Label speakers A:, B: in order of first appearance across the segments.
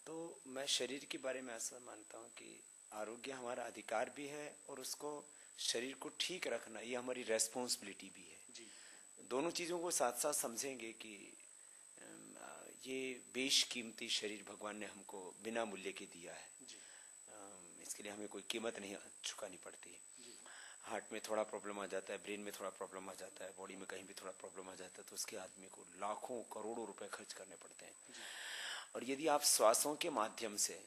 A: तो मैं शरीर के बारे में ऐसा मानता हूँ कि आरोग्य हमारा अधिकार भी है और उसको शरीर को ठीक रखना ये हमारी रेस्पॉन्सिबिलिटी भी है जी। दोनों चीज़ों को साथ साथ समझेंगे कि ये बेशकीमती शरीर भगवान ने हमको बिना मूल्य के दिया है जी। इसके लिए हमें कोई कीमत नहीं चुकानी पड़ती। हार्ट में थोड़ा प्रॉब्लम आ जाता है, ब्रेन में थोड़ा प्रॉब्लम आ जाता है, बॉडी में कहीं भी थोड़ा प्रॉब्लम आ जाता है तो उसके आदमी को लाखों करोड़ों रुपए खर्च करने पड़ते हैं। और यदि आप श्वासों के माध्यम से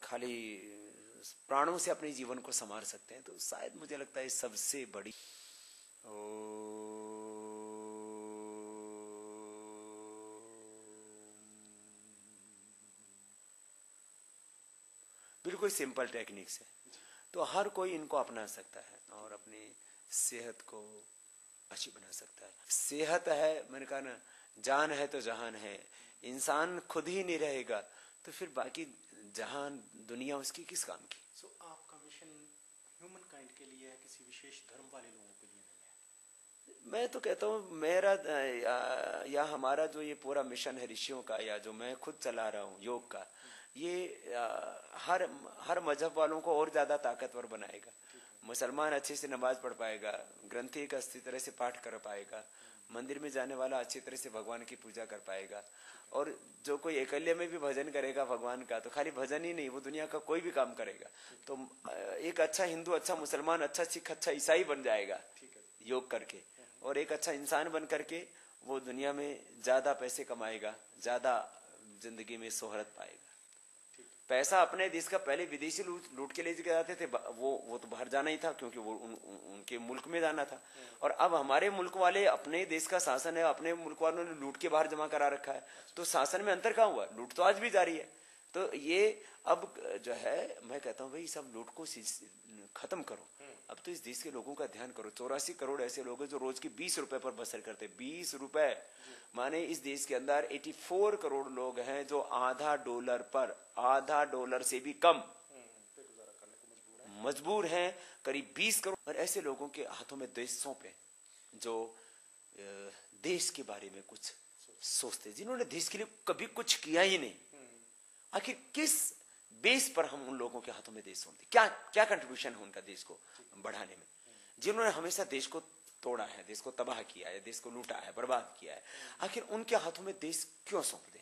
A: खाली प्राणों से अपने जीवन को संवार सकते हैं तो शायद मुझे लगता है सबसे बड़ी बिल्कुल सिंपल टेक्निक्स है, तो हर कोई इनको अपना सकता है और अपनी सेहत को अच्छी बना सकता है। सेहत है, मैंने कहा ना, जान है तो जहान है। इंसान खुद ही नहीं रहेगा तो फिर बाकी जहान दुनिया उसकी किस काम की।
B: आपका मिशन ह्यूमन काइंड के लिए है, किसी विशेष धर्म वाले लोगों के लिए नहीं है?
A: मैं तो कहता हूँ मेरा या हमारा जो ये पूरा मिशन है ऋषियों का, या जो मैं खुद चला रहा हूँ योग का, ये हर मजहब वालों को और ज्यादा ताकतवर बनाएगा। मुसलमान अच्छे से नमाज पढ़ पाएगा, ग्रंथी का अच्छी तरह से पाठ कर पाएगा, मंदिर में जाने वाला अच्छी तरह से भगवान की पूजा कर पाएगा। और जो कोई एकल्य में भी भजन करेगा भगवान का, तो खाली भजन ही नहीं, वो दुनिया का कोई भी काम करेगा तो एक अच्छा हिंदू, अच्छा मुसलमान, अच्छा सिख, अच्छा ईसाई बन जाएगा योग करके। और एक अच्छा इंसान बन करके वो दुनिया में ज्यादा पैसे कमाएगा, ज्यादा जिंदगी में शोहरत पाएगा। पैसा अपने देश का पहले विदेशी लूट के ले जाते थे, वो तो बाहर जाना ही था क्योंकि वो उनके मुल्क में जाना था। और अब हमारे मुल्क वाले, अपने देश का शासन है, अपने मुल्क वालों ने लूट के बाहर जमा करा रखा है, तो शासन में अंतर कहाँ हुआ? लूट तो आज भी जारी है। तो ये अब जो है, मैं कहता हूँ भाई सब लूट को खत्म करो। अब तो इस देश के लोगों का ध्यान करो। 84 करोड़ ऐसे लोग हैं जो रोज के 20 रुपए पर बसर करते हैं। 20 रुपए माने इस देश के अंदर 84 करोड़ लोग हैं जो आधा डॉलर से भी कम मजबूर हैं। करीब 20 करोड़ और ऐसे लोगों के हाथों में देश सौंपे जो देश के बारे में कुछ सोचते, जिन्होंने देश के लिए कभी कुछ किया ही नहीं। आखिर किस बेस पर हम उन लोगों के हाथों में देश सौंपते? क्या कंट्रीब्यूशन है उनका देश को बढ़ाने में? जिन्होंने हमेशा देश को तोड़ा है, देश को तबाह किया है, देश को लूटा है, बर्बाद किया है, आखिर उनके हाथों में देश क्यों सौंप दें?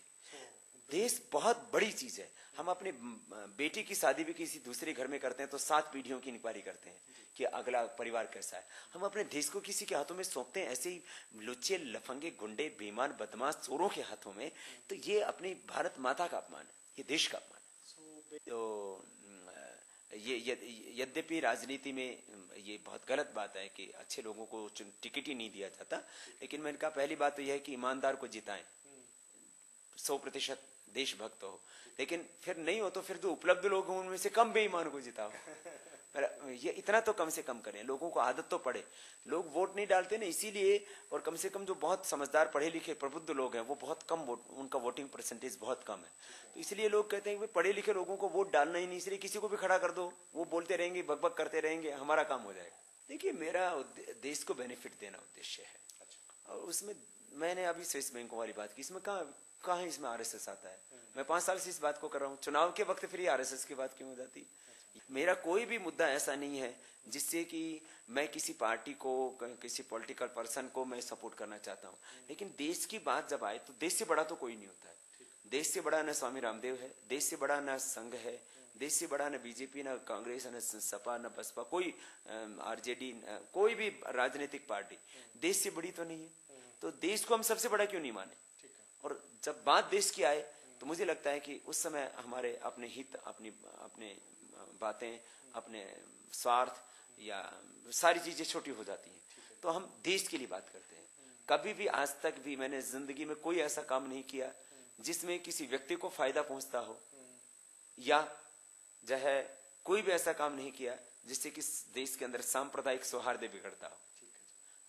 A: देश बहुत बड़ी चीज है। हम अपने बेटी की शादी भी किसी दूसरे घर में करते हैं तो 7 पीढ़ियों की इंक्वायरी करते हैं कि अगला परिवार कैसा है। हम अपने देश को किसी के हाथों में सौंपते हैं, ऐसे ही लुच्चे, लफंगे, गुंडे, बेईमान, बदमाश, चोरों के हाथों में। तो ये अपनी भारत माता का अपमान है, ये देश का अपमान है। तो ये यद्यपि राजनीति में ये बहुत गलत बात है कि अच्छे लोगों को टिकट ही नहीं दिया जाता, लेकिन मैंने कहा पहली बात तो यह है कि ईमानदार को जिताएं, 100% देशभक्त हो। लेकिन फिर नहीं हो तो फिर जो उपलब्ध लोग हों उनमें से कम बेईमान को जिताओ। ये इतना तो कम से कम करें, लोगों को आदत तो पड़े। लोग वोट नहीं डालते ना इसीलिए, और कम से कम जो बहुत समझदार, पढ़े लिखे, प्रबुद्ध लोग हैं वो बहुत कम वोट, उनका वोटिंग परसेंटेज बहुत कम है। तो इसलिए लोग कहते हैं कि पढ़े लिखे लोगों को वोट डालना ही नहीं, इसलिए किसी को भी खड़ा कर दो, वो बोलते रहेंगे, बकबक करते रहेंगे, हमारा काम हो जाएगा। देखिए, मेरा देश को बेनिफिट देना उद्देश्य है। और उसमें मैंने अभी स्विस बैंक वाली बात की, इसमें कहाँ इसमें आरएसएस आता है? मैं 5 साल से इस बात को कर रहा हूँ, चुनाव के वक्त फिर ये आरएसएस की बात क्यों हो जाती? मेरा कोई भी मुद्दा ऐसा नहीं है जिससे कि मैं किसी पार्टी को, किसी पॉलिटिकल पर्सन को मैं सपोर्ट करना चाहता हूँ। लेकिन देश की बात जब आए तो देश से बड़ा तो कोई नहीं होता है। देश से बड़ा न स्वामी रामदेव है, देश से बड़ा न संघ है, देश से बड़ा न बीजेपी, न कांग्रेस, न सपा, न बसपा, कोई आरजेडी, कोई भी राजनीतिक पार्टी देश से बड़ी तो नहीं है। तो देश को हम सबसे बड़ा क्यों नहीं माने? और जब बात देश की आए तो मुझे लगता है कि उस समय हमारे अपने हित, अपने बातें, अपने स्वार्थ या सारी चीजें छोटी हो जाती हैं। तो हम देश के लिए बात करते हैं। कभी भी आज तक भी मैंने जिंदगी में कोई ऐसा काम नहीं किया जिसमें किसी व्यक्ति को फायदा पहुंचता हो, या जो है कोई भी ऐसा काम नहीं किया जिससे कि देश के अंदर सांप्रदायिक सौहार्द बिगड़ता हो।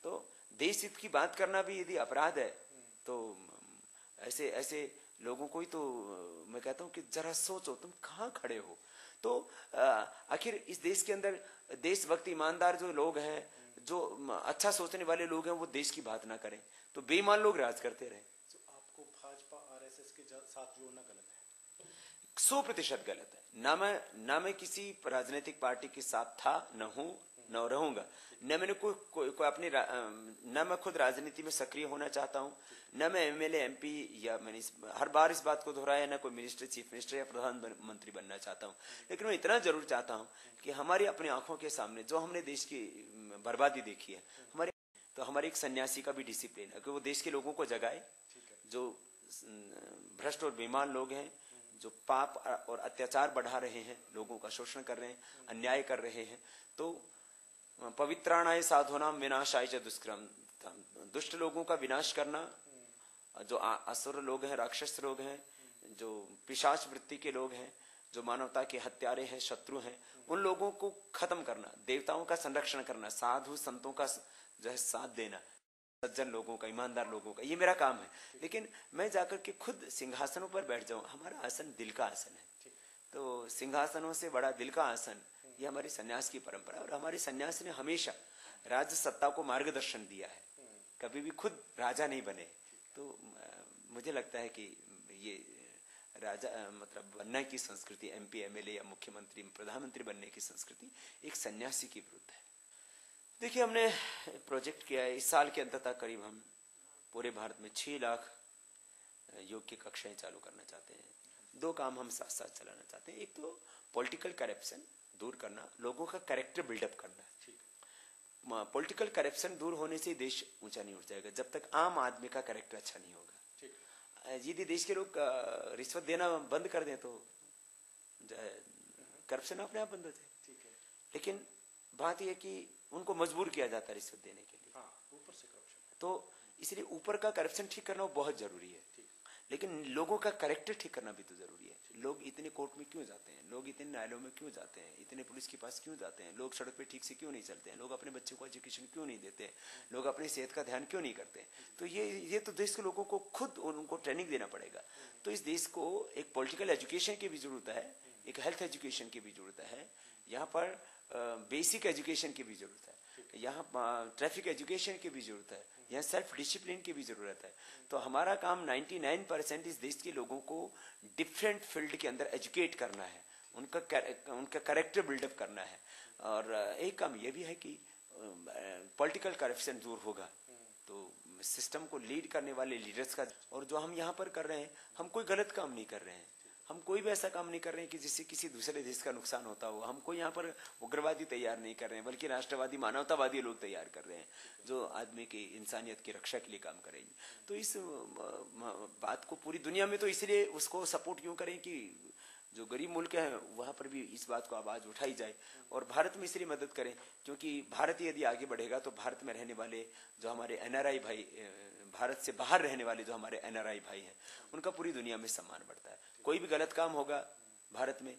A: तो देश हित की बात करना भी यदि अपराध है तो ऐसे लोगों को ही तो मैं कहता हूं कि जरा सोचो तुम कहां खड़े हो। तो आखिर इस देश के अंदर देशभक्त, ईमानदार जो लोग हैं, जो अच्छा सोचने वाले लोग हैं, वो देश की बात ना करें तो बेईमान लोग राज करते रहे।
B: तो आपको भाजपा आरएसएस के साथ जोड़ना गलत है?
A: 100% गलत है। ना मैं किसी राजनीतिक पार्टी के साथ था, न हूं, न रहूंगा। न मैंने कोई अपनी न मैं खुद राजनीति में सक्रिय होना चाहता हूं, न मैं एमएलए एमपी, या मैंने हर बार इस बात को दोहराया, न कोई मिनिस्टर, चीफ मिनिस्टर या प्रधानमंत्री बनना चाहता हूं। लेकिन मैं इतना जरूर चाहता हूं कि हमारी अपनी आंखों के सामने जो हमने देश की बर्बादी देखी है, हमारे एक सन्यासी का भी डिसिप्लिन है कि वो देश के लोगों को जगाए, जो भ्रष्ट और बेईमान लोग हैं, जो पाप और अत्याचार बढ़ा रहे हैं, लोगों का शोषण कर रहे हैं, अन्याय कर रहे हैं। तो पवित्राणाय साधूनाम विनाशाय च दुष्कृतम, दुष्ट लोगों का विनाश करना, जो असुर लोग हैं, राक्षस लोग हैं, जो पिशाच वृत्ति के लोग हैं, जो मानवता के हत्यारे हैं, शत्रु हैं, उन लोगों को खत्म करना, देवताओं का संरक्षण करना, साधु संतों का जो है साथ देना, सज्जन लोगों का, ईमानदार लोगों का, ये मेरा काम है। लेकिन मैं जाकर के खुद सिंहासनों पर बैठ जाऊं, हमारा आसन दिल का आसन है। तो सिंहासनों से बड़ा दिल का आसन, ये हमारी सन्यास की परंपरा है। और हमारे सन्यास ने हमेशा राज्य सत्ता को मार्गदर्शन दिया है, कभी भी खुद राजा नहीं बने। तो मुझे लगता है कि ये राजा मतलब बनने की संस्कृति, एमपी एमएलए या मुख्यमंत्री प्रधानमंत्री बनने की संस्कृति एक सन्यासी की विरुद्ध है। देखिए, हमने प्रोजेक्ट किया है, इस साल के अंत तक करीब हम पूरे भारत में 6 लाख योग की कक्षाएं चालू करना चाहते हैं। 2 काम हम साथ साथ चलाना चाहते हैं। एक तो पॉलिटिकल करप्शन दूर करना, लोगों का कैरेक्टर बिल्डअप करना। पॉलिटिकल करप्शन दूर होने से देश ऊंचा नहीं उठ जाएगा जब तक आम आदमी का कैरेक्टर अच्छा नहीं होगा। यदि देश के लोग रिश्वत देना बंद कर दें तो करप्शन अपने आप बंद हो जाए। लेकिन बात यह कि उनको मजबूर किया जाता है रिश्वत देने के लिए,
B: ऊपर से करप्शन।
A: तो इसलिए ऊपर का करप्शन ठीक करना बहुत जरूरी है। लेकिन लोगों का कैरेक्टर ठीक करना भी तो जरूरी है। लोग इतने कोर्ट में क्यों जाते हैं, लोग इतने न्यायालयों में क्यों जाते हैं, इतने पुलिस के पास क्यों जाते हैं, लोग सड़क पे ठीक से क्यों नहीं चलते हैं, लोग अपने बच्चों को एजुकेशन क्यों नहीं देते हैं, लोग अपनी सेहत का ध्यान क्यों नहीं करते हैं। तो ये तो देश के लोगों को खुद उनको ट्रेनिंग देना पड़ेगा। तो इस देश को एक पॉलिटिकल एजुकेशन की भी जरूरत है, एक हेल्थ एजुकेशन की भी जरूरत है, यहाँ पर बेसिक एजुकेशन की भी जरूरत है, यहाँ ट्रैफिक एजुकेशन की भी जरूरत है, यहाँ सेल्फ डिसिप्लिन की भी जरूरत है। तो हमारा काम 99% इस देश के लोगों को डिफरेंट फील्ड के अंदर एजुकेट करना है, उनका कैरेक्टर बिल्डअप करना है। और एक काम यह भी है कि पॉलिटिकल करप्शन दूर होगा तो सिस्टम को लीड करने वाले लीडर्स का, और जो हम यहाँ पर कर रहे हैं, हम कोई गलत काम नहीं कर रहे हैं, हम कोई भी ऐसा काम नहीं कर रहे हैं कि जिससे किसी दूसरे देश का नुकसान होता हो। हम कोई यहाँ पर उग्रवादी तैयार नहीं कर रहे हैं, बल्कि राष्ट्रवादी मानवतावादी लोग तैयार कर रहे हैं जो आदमी की इंसानियत की रक्षा के लिए काम करेंगे। तो इस बात को पूरी दुनिया में तो इसलिए उसको सपोर्ट क्यों करें कि जो गरीब मुल्क हैं वहां पर भी इस बात को आवाज उठाई जाए, और भारत में इसलिए मदद करें क्योंकि भारत यदि आगे बढ़ेगा तो भारत में रहने वाले जो हमारे एनआरआई भाई, भारत से बाहर रहने वाले जो हमारे एनआरआई भाई हैं, उनका पूरी दुनिया में सम्मान बढ़ता है। कोई भी गलत काम होगा भारत में,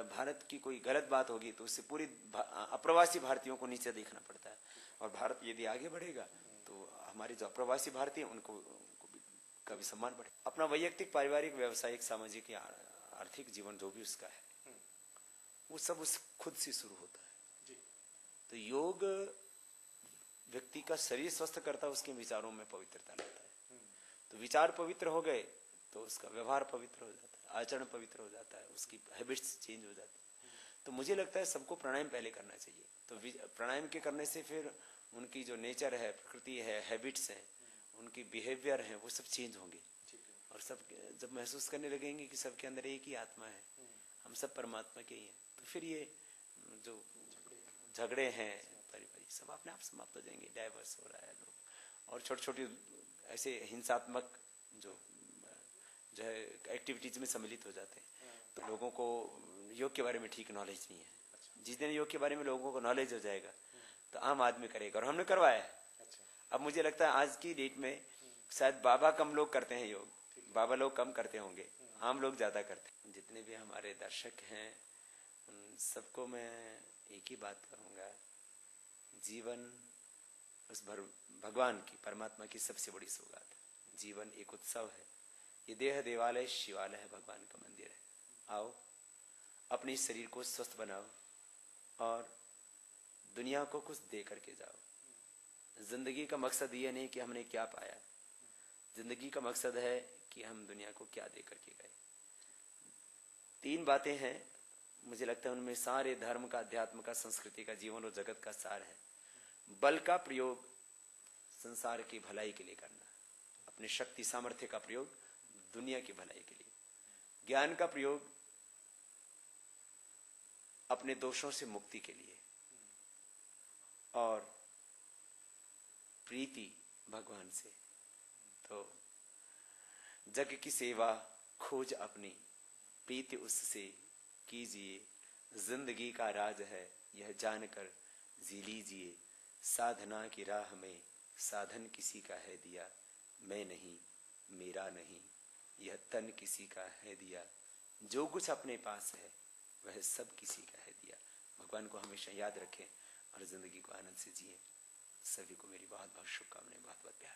A: भारत की कोई गलत बात होगी तो उससे पूरी अप्रवासी भारतीयों को नीचे देखना पड़ता है। और भारत यदि आगे बढ़ेगा तो हमारे जो अप्रवासी भारतीय उनको का भी सम्मान बढ़े। अपना वैयक्तिक, पारिवारिक, व्यावसायिक, सामाजिक या आर्थिक जीवन जो भी उसका है वो सब उस खुद से शुरू होता है। तो योग व्यक्ति का शरीर स्वस्थ करता है, उसके विचारों में पवित्रता लाता है। तो विचार पवित्र हो गए तो उसका व्यवहार पवित्र हो जाता है, आचरण पवित्र हो जाता है, उसकी हैबिट्स चेंज हो जाती है। तो मुझे लगता है सबको प्राणायाम पहले करना चाहिए। तो प्राणायाम के करने से फिर उनकी जो नेचर है, प्रकृति है, हैबिट्स है, उनकी बिहेवियर है, वो सब चेंज होंगे। और सब जब महसूस करने लगेंगे कि सबके अंदर एक ही आत्मा है, हम सब परमात्मा के ही हैं, तो फिर ये जो झगड़े हैं पारिवारिक सब अपने आप समाप्त हो जाएंगे। डाइवर्स हो रहा है लोग, और छोटी छोटी ऐसे हिंसात्मक जो है एक्टिविटीज में सम्मिलित हो जाते हैं। तो लोगों को योग के बारे में ठीक नॉलेज नहीं है। जिस दिन योग के बारे में लोगों को नॉलेज हो जाएगा तो आम आदमी करेगा, और हमने करवाया है। अब मुझे लगता है आज की डेट में शायद बाबा कम लोग करते हैं योग, बाबा लोग कम करते होंगे, आम लोग ज्यादा करते हैं। जितने भी हमारे दर्शक हैं उन सबको मैं एक ही बात कहूंगा, जीवन उस भगवान की, परमात्मा की सबसे बड़ी सौगात है। जीवन एक उत्सव है, ये देह देवालय शिवालय है, भगवान का मंदिर है। आओ अपने इस शरीर को स्वस्थ बनाओ और दुनिया को कुछ दे करके जाओ। जिंदगी का मकसद ये नहीं कि हमने क्या पाया, जिंदगी का मकसद है कि हम दुनिया को क्या दे करके गए। 3 बातें हैं, मुझे लगता है उनमें सारे धर्म का, अध्यात्म का, संस्कृति का, जीवन और जगत का सार है। बल का प्रयोग संसार की भलाई के लिए करना, अपने शक्ति सामर्थ्य का प्रयोग दुनिया की भलाई के लिए। ज्ञान का प्रयोग अपने दोषों से मुक्ति के लिए, और प्रीति भगवान से। तो जग की सेवा खोज अपनी, प्रीति उससे कीजिए, जिंदगी का राज है यह जानकर जी लीजिए। साधना की राह में साधन किसी का है दिया, मैं नहीं मेरा नहीं यह तन किसी का है दिया। जो कुछ अपने पास है वह सब किसी का है दिया। भगवान को हमेशा याद रखें और जिंदगी को आनंद से जिए। सभी को मेरी बहुत बहुत शुभकामनाएं, बहुत बहुत प्यार।